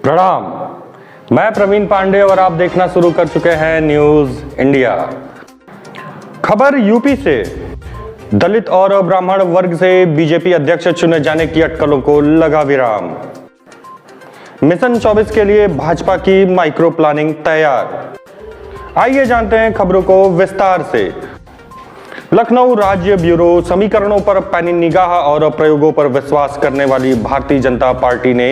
प्रणाम। मैं प्रवीण पांडे और आप देखना शुरू कर चुके हैं न्यूज इंडिया। खबर यूपी से। दलित और ब्राह्मण वर्ग से बीजेपी अध्यक्ष चुने जाने की अटकलों को लगा विराम। मिशन 24 के लिए भाजपा की माइक्रो प्लानिंग तैयार। आइए जानते हैं खबरों को विस्तार से। लखनऊ राज्य ब्यूरो समीकरणों पर पैनी निगाह और प्रयोगों पर विश्वास करने वाली भारतीय जनता पार्टी ने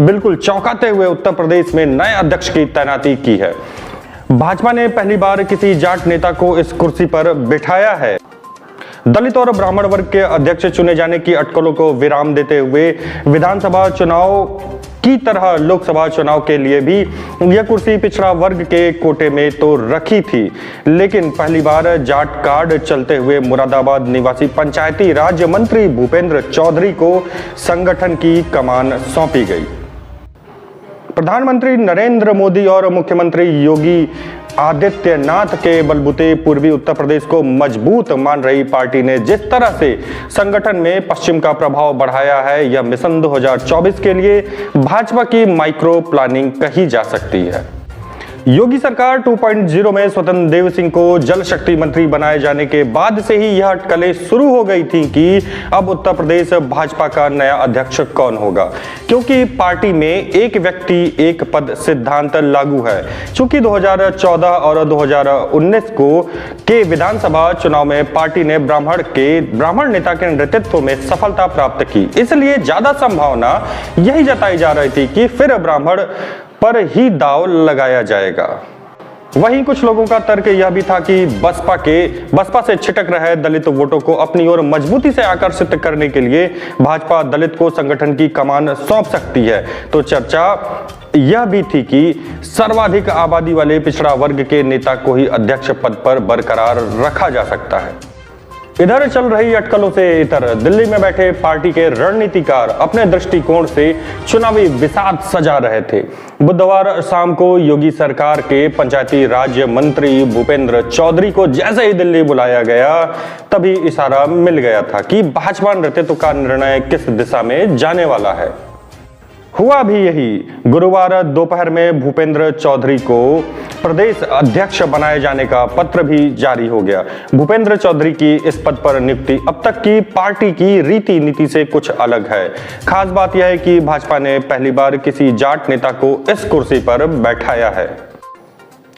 बिल्कुल चौंकाते हुए उत्तर प्रदेश में नए अध्यक्ष की तैनाती की है। भाजपा ने पहली बार किसी जाट नेता को इस कुर्सी पर बिठाया है। दलित और ब्राह्मण वर्ग के अध्यक्ष चुने जाने की अटकलों को विराम देते हुए विधानसभा चुनाव की तरह लोकसभा चुनाव के लिए भी यह कुर्सी पिछड़ा वर्ग के कोटे में तो रखी थी, लेकिन पहली बार जाट कार्ड चलते हुए मुरादाबाद निवासी पंचायती राज मंत्री भूपेंद्र चौधरी को संगठन की कमान सौंपी गई। प्रधानमंत्री नरेंद्र मोदी और मुख्यमंत्री योगी आदित्यनाथ के बलबूते पूर्वी उत्तर प्रदेश को मजबूत मान रही पार्टी ने जिस तरह से संगठन में पश्चिम का प्रभाव बढ़ाया है, यह मिशन 2024 के लिए भाजपा की माइक्रो प्लानिंग कही जा सकती है। योगी सरकार 2.0 में स्वतंत्र देव सिंह को जल शक्ति मंत्री बनाए जाने के बाद से ही यह अटकलें शुरू हो गई थी कि अब उत्तर प्रदेश भाजपा का नया अध्यक्ष कौन होगा, क्योंकि पार्टी में एक व्यक्ति एक पद सिद्धांत लागू है। चूंकि 2014 और 2019 के विधानसभा चुनाव में पार्टी ने ब्राह्मण नेता के नेतृत्व में सफलता प्राप्त की, इसलिए ज्यादा संभावना यही जताई जा रही थी कि फिर ब्राह्मण पर ही दांव लगाया जाएगा। वहीं कुछ लोगों का तर्क यह भी था कि बसपा से छिटक रहे दलित वोटों को अपनी ओर मजबूती से आकर्षित करने के लिए भाजपा दलित को संगठन की कमान सौंप सकती है। तो चर्चा यह भी थी कि सर्वाधिक आबादी वाले पिछड़ा वर्ग के नेता को ही अध्यक्ष पद पर बरकरार रखा जा सकता है। इधर चल रही अटकलों से इतर दिल्ली में बैठे पार्टी के रणनीतिकार अपने दृष्टिकोण से चुनावी विषाद सजा रहे थे। बुधवार शाम को योगी सरकार के पंचायती राज मंत्री भूपेंद्र चौधरी को जैसे ही दिल्ली बुलाया गया, तभी इशारा मिल गया था कि भाजपा नेतृत्व का निर्णय किस दिशा में जाने वाला है। हुआ भी यही। गुरुवार दोपहर में भूपेंद्र चौधरी को प्रदेश अध्यक्ष बनाए जाने का पत्र भी जारी हो गया। भूपेंद्र चौधरी की इस पद पर नियुक्ति अब तक की पार्टी की रीति नीति से कुछ अलग है। खास बात यह है कि भाजपा ने पहली बार किसी जाट नेता को इस कुर्सी पर बैठाया है।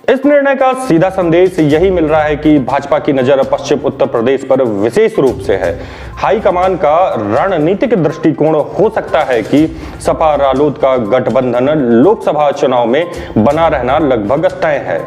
इस निर्णय का सीधा संदेश यही मिल रहा है कि भाजपा की नजर पश्चिम उत्तर प्रदेश पर विशेष रूप से है। हाईकमान का रणनीतिक दृष्टिकोण हो सकता है कि सपा रालोद का गठबंधन लोकसभा चुनाव में बना रहना लगभग तय है।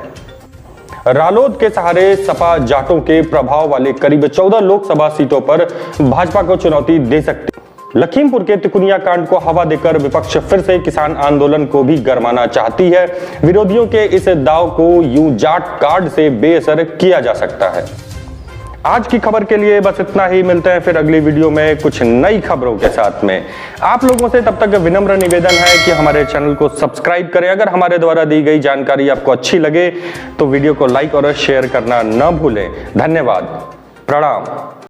रालोद के सहारे सपा जाटों के प्रभाव वाले करीब 14 लोकसभा सीटों पर भाजपा को चुनौती दे सकती। लखीमपुर के तिकुनिया कांड को हवा देकर विपक्ष फिर से किसान आंदोलन को भी गरमाना चाहती है। विरोधियों के इस दाव को यूं जाट कार्ड से बेअसर किया जा सकता है। आज की खबर के लिए बस इतना ही। मिलते हैं फिर अगली वीडियो में कुछ नई खबरों के साथ में। आप लोगों से तब तक विनम्र निवेदन है कि हमारे चैनल को सब्सक्राइब करें। अगर हमारे द्वारा दी गई जानकारी आपको अच्छी लगे तो वीडियो को लाइक और शेयर करना न भूलें। धन्यवाद। प्रणाम।